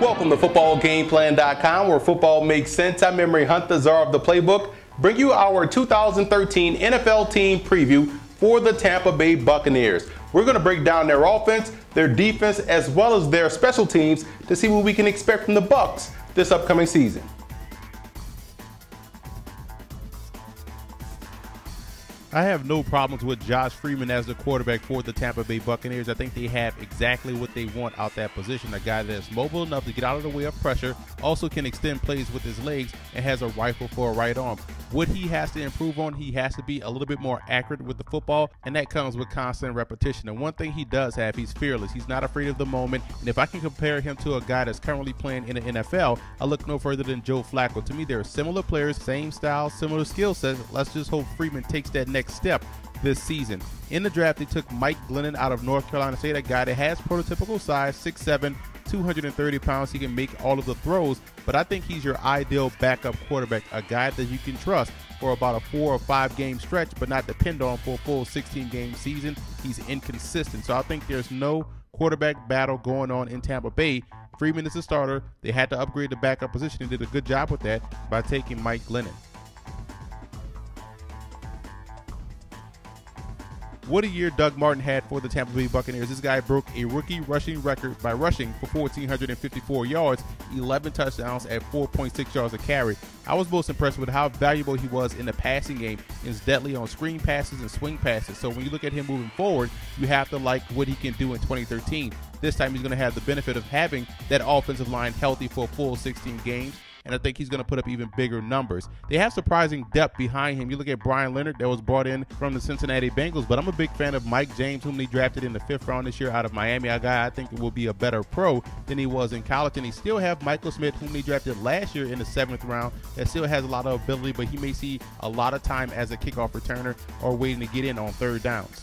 Welcome to footballgameplan.com, where football makes sense. I'm Emery Hunt, the czar of the playbook. Bring you our 2013 NFL team preview for the Tampa Bay Buccaneers. We're going to break down their offense, their defense, as well as their special teams to see what we can expect from the Bucs this upcoming season. I have no problems with Josh Freeman as the quarterback for the Tampa Bay Buccaneers. I think they have exactly what they want out that position. A guy that's mobile enough to get out of the way of pressure, also can extend plays with his legs, and has a rifle for a right arm. What he has to improve on, he has to be a little bit more accurate with the football, and that comes with constant repetition. And one thing he does have, he's fearless. He's not afraid of the moment. And if I can compare him to a guy that's currently playing in the NFL, I look no further than Joe Flacco. To me, they're similar players, same style, similar skill set. Let's just hope Freeman takes that next step this season. In the draft, they took Mike Glennon out of North Carolina State, a guy that has prototypical size, 6'7", 230 pounds. He can make all of the throws, but I think he's your ideal backup quarterback, a guy that you can trust for about a 4 or 5 game stretch, but not depend on for a full 16 game season. He's inconsistent, so I think there's no quarterback battle going on in Tampa Bay. Freeman is a starter. They had to upgrade the backup position and did a good job with that by taking Mike Glennon. What a year Doug Martin had for the Tampa Bay Buccaneers. This guy broke a rookie rushing record by rushing for 1,454 yards, 11 touchdowns at 4.6 yards a carry. I was most impressed with how valuable he was in the passing game. He's deadly on screen passes and swing passes. So when you look at him moving forward, you have to like what he can do in 2013. This time he's going to have the benefit of having that offensive line healthy for a full 16 games. And I think he's going to put up even bigger numbers. They have surprising depth behind him. You look at Brian Leonard, that was brought in from the Cincinnati Bengals, but I'm a big fan of Mike James, whom they drafted in the 5th round this year out of Miami. A guy I think will be a better pro than he was in college. And they still have Michael Smith, whom they drafted last year in the 7th round, that still has a lot of ability, but he may see a lot of time as a kickoff returner or waiting to get in on 3rd downs.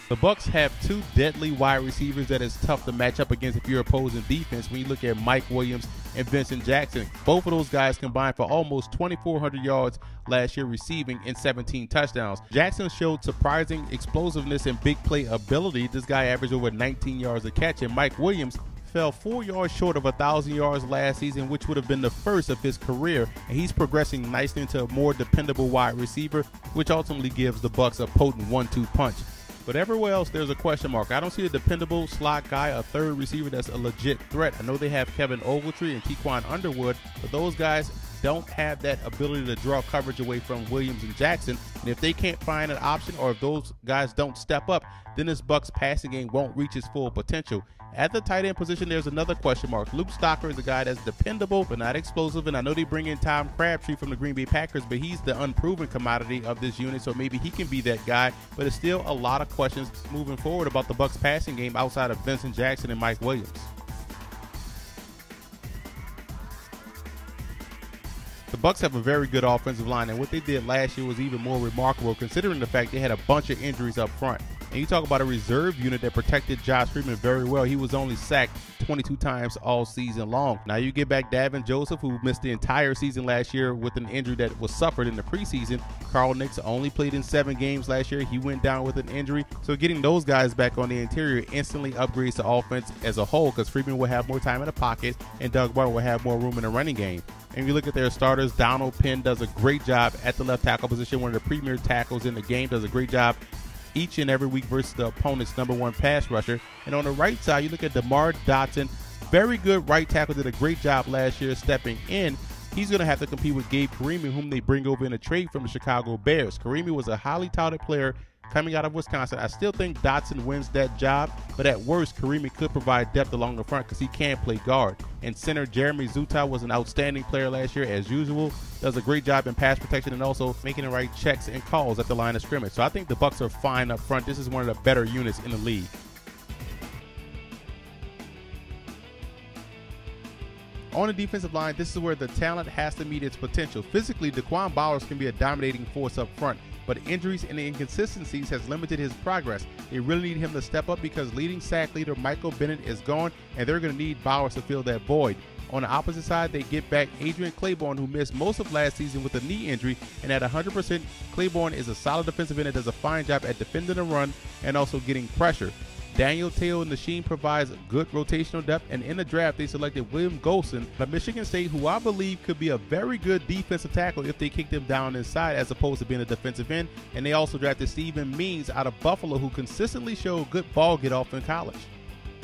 The Bucs have 2 deadly wide receivers that is tough to match up against if you're opposing defense. When you look at Mike Williams and Vincent Jackson, both of those guys combined for almost 2,400 yards last year receiving and 17 touchdowns. Jackson showed surprising explosiveness and big play ability. This guy averaged over 19 yards a catch, and Mike Williams fell 4 yards short of 1,000 yards last season, which would have been the first of his career, and he's progressing nicely into a more dependable wide receiver, which ultimately gives the Bucs a potent 1-2 punch. But everywhere else, there's a question mark. I don't see a dependable slot guy, a 3rd receiver that's a legit threat. I know they have Kevin Ogletree and Tiquan Underwood, but those guys don't have that ability to draw coverage away from Williams and Jackson. And if they can't find an option, or if those guys don't step up, then this Bucs passing game won't reach its full potential. At the tight end position, there's another question mark. Luke Stocker is a guy that's dependable but not explosive, and I know they bring in Tom Crabtree from the Green Bay Packers, but he's the unproven commodity of this unit, so maybe he can be that guy. But it's still a lot of questions moving forward about the Bucs passing game outside of Vincent Jackson and Mike Williams. The Bucs have a very good offensive line, and what they did last year was even more remarkable considering the fact they had a bunch of injuries up front. And you talk about a reserve unit that protected Josh Freeman very well. He was only sacked 22 times all season long. Now you get back Davin Joseph, who missed the entire season last year with an injury that was suffered in the preseason. Carl Nix only played in 7 games last year. He went down with an injury. So getting those guys back on the interior instantly upgrades the offense as a whole, because Freeman will have more time in the pocket and Doug Martin will have more room in the running game. And you look at their starters, Donald Penn does a great job at the left tackle position, one of the premier tackles in the game, does a great job each and every week versus the opponent's #1 pass rusher. And on the right side, you look at DeMar Dotson, very good right tackle, did a great job last year stepping in. He's going to have to compete with Gabe Carimi, whom they bring over in a trade from the Chicago Bears. Carimi was a highly touted player coming out of Wisconsin. I still think Dotson wins that job, but at worst, Carimi could provide depth along the front because he can play guard. And center Jeremy Zuttah was an outstanding player last year as usual. Does a great job in pass protection and also making the right checks and calls at the line of scrimmage. So I think the Bucs are fine up front. This is one of the better units in the league. On the defensive line, this is where the talent has to meet its potential. Physically, Daquan Bowers can be a dominating force up front, but injuries and inconsistencies has limited his progress. They really need him to step up because leading sack leader Michael Bennett is gone, and they're going to need Bowers to fill that void. On the opposite side, they get back Adrian Claiborne, who missed most of last season with a knee injury, and at 100%, Claiborne is a solid defensive end that does a fine job at defending the run and also getting pressure. Daniel Taylor-Nasheen provides good rotational depth, and in the draft they selected William Golson of Michigan State, who I believe could be a very good defensive tackle if they kick them down inside as opposed to being a defensive end. And they also drafted Stephen Means out of Buffalo, who consistently showed good ball get-off in college.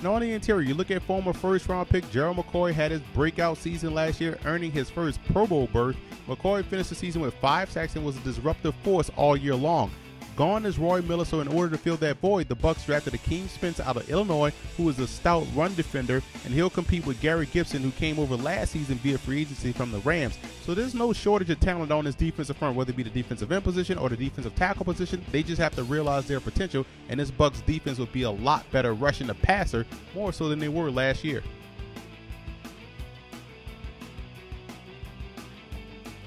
Now on the interior, you look at former first-round pick Gerald McCoy had his breakout season last year, earning his first Pro Bowl berth. McCoy finished the season with 5 sacks and was a disruptive force all year long. Gone is Roy Miller, so in order to fill that void, the Bucs drafted Akeem Spence out of Illinois, who is a stout run defender, and he'll compete with Gary Gibson, who came over last season via free agency from the Rams. So there's no shortage of talent on this defensive front, whether it be the defensive end position or the defensive tackle position. They just have to realize their potential, and this Bucs defense will be a lot better rushing the passer, more so than they were last year.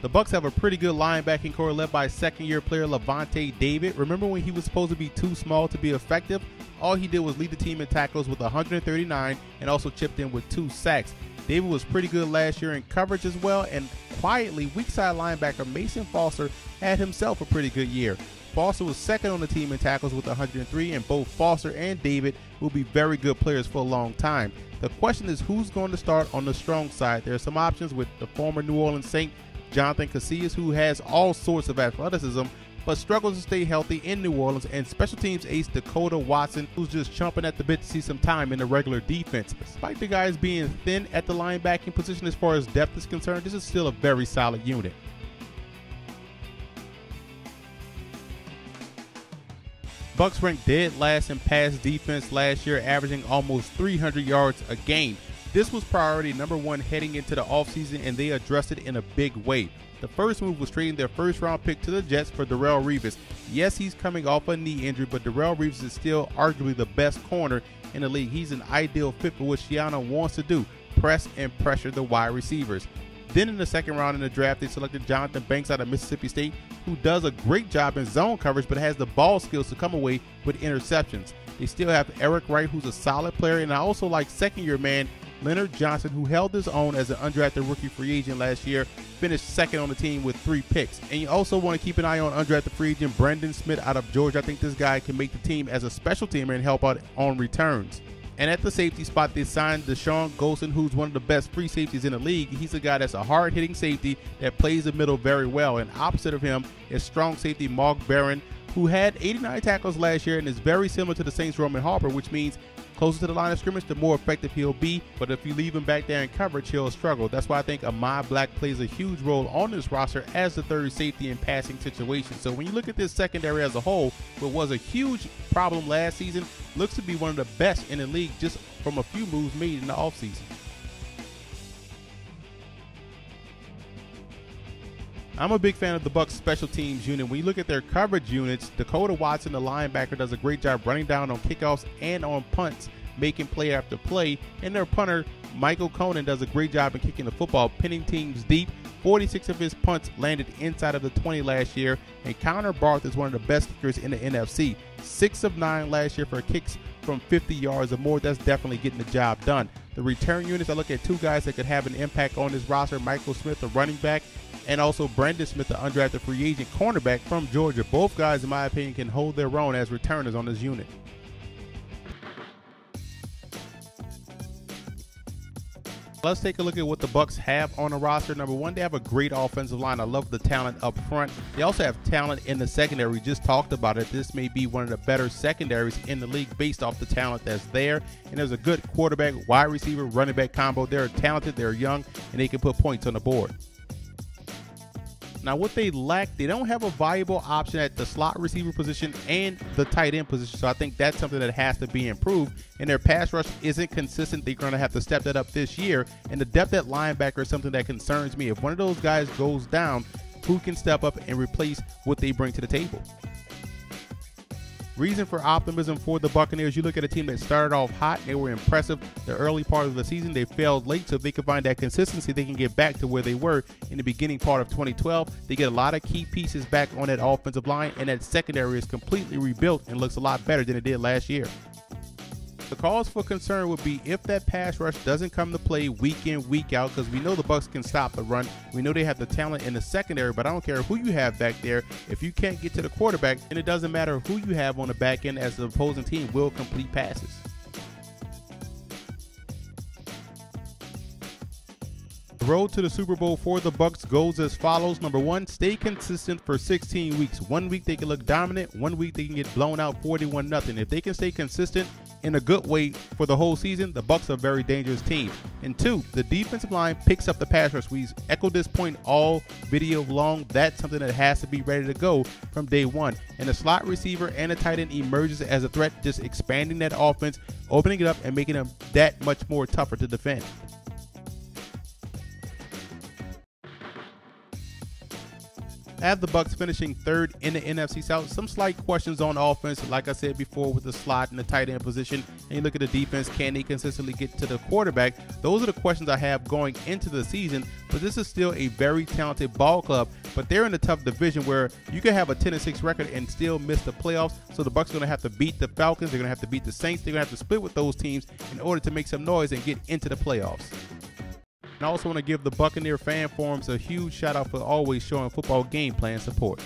The Bucs have a pretty good linebacking core led by second-year player Lavonte David. Remember when he was supposed to be too small to be effective? All he did was lead the team in tackles with 139 and also chipped in with 2 sacks. David was pretty good last year in coverage as well, and quietly, weak side linebacker Mason Foster had himself a pretty good year. Foster was second on the team in tackles with 103, and both Foster and David will be very good players for a long time. The question is who's going to start on the strong side. There are some options with the former New Orleans Saint Jonathan Casillas, who has all sorts of athleticism but struggles to stay healthy in New Orleans, and special teams ace Dakota Watson, who's just chomping at the bit to see some time in the regular defense. Despite the guys being thin at the linebacking position as far as depth is concerned, this is still a very solid unit. Bucs ranked dead last in pass defense last year, averaging almost 300 yards a game. This was priority number 1 heading into the offseason, and they addressed it in a big way. The first move was trading their first-round pick to the Jets for Darrelle Revis. Yes, he's coming off a knee injury, but Darrelle Revis is still arguably the best corner in the league. He's an ideal fit for what Shiano wants to do, press and pressure the wide receivers. Then in the second round in the draft, they selected Jonathan Banks out of Mississippi State, who does a great job in zone coverage but has the ball skills to come away with interceptions. They still have Eric Wright, who's a solid player, and I also like second-year man Leonard Johnson, who held his own as an undrafted rookie free agent last year, finished second on the team with 3 picks. And you also want to keep an eye on undrafted free agent Brandon Smith out of Georgia. I think this guy can make the team as a special teamer and help out on returns. And at the safety spot, they signed Deshaun Golson, who's one of the best free safeties in the league. He's a guy that's a hard-hitting safety that plays the middle very well. And opposite of him is strong safety Mark Barron, who had 89 tackles last year and is very similar to the Saints' Roman Harper, which means closer to the line of scrimmage, the more effective he'll be. But if you leave him back there in coverage, he'll struggle. That's why I think Ahmad Black plays a huge role on this roster as the third safety in passing situations. So when you look at this secondary as a whole, what was a huge problem last season looks to be one of the best in the league just from a few moves made in the offseason. I'm a big fan of the Bucs special teams unit. When you look at their coverage units, Dakota Watson, the linebacker, does a great job running down on kickoffs and on punts, making play after play. And their punter, Michael Conan, does a great job in kicking the football, pinning teams deep. 46 of his punts landed inside of the 20 last year. And Connor Barth is one of the best kickers in the NFC. 6 of 9 last year for kicks from 50 yards or more. That's definitely getting the job done. The return units, I look at 2 guys that could have an impact on this roster. Michael Smith, the running back, and also Brandon Smith, the undrafted free agent cornerback from Georgia. Both guys, in my opinion, can hold their own as returners on this unit. Let's take a look at what the Bucs have on the roster. Number 1, they have a great offensive line. I love the talent up front. They also have talent in the secondary. We just talked about it. This may be one of the better secondaries in the league based off the talent that's there. And there's a good quarterback, wide receiver, running back combo. They're talented, they're young, and they can put points on the board. Now what they lack, they don't have a viable option at the slot receiver position and the tight end position, so I think that's something that has to be improved. And their pass rush isn't consistent. They're going to have to step that up this year. And the depth at linebacker is something that concerns me. If one of those guys goes down, who can step up and replace what they bring to the table? Reason for optimism for the Buccaneers, you look at a team that started off hot. They were impressive the early part of the season. They failed late, so if they can find that consistency, they can get back to where they were in the beginning part of 2012. They get a lot of key pieces back on that offensive line, and that secondary is completely rebuilt and looks a lot better than it did last year. The cause for concern would be if that pass rush doesn't come to play week in, week out, because we know the Bucs can stop the run. We know they have the talent in the secondary, but I don't care who you have back there. If you can't get to the quarterback, then it doesn't matter who you have on the back end, as the opposing team will complete passes. The road to the Super Bowl for the Bucs goes as follows. Number 1, stay consistent for 16 weeks. 1 week they can look dominant, 1 week they can get blown out 41-0. If they can stay consistent in a good way for the whole season, the Bucs are a very dangerous team. And 2, the defensive line picks up the pass rush. We've echoed this point all video long. That's something that has to be ready to go from day one. And the slot receiver and the tight end emerges as a threat, just expanding that offense, opening it up, and making them that much more tougher to defend. I have the Bucs finishing 3rd in the NFC South. Some slight questions on offense, like I said before, with the slot and the tight end position. And you look at the defense, can they consistently get to the quarterback? Those are the questions I have going into the season. But this is still a very talented ball club. But they're in a tough division where you can have a 10-6 record and still miss the playoffs. So the Bucs are going to have to beat the Falcons. They're going to have to beat the Saints. They're going to have to split with those teams in order to make some noise and get into the playoffs. And I also want to give the Buccaneer fan forums a huge shout out for always showing football game plan support.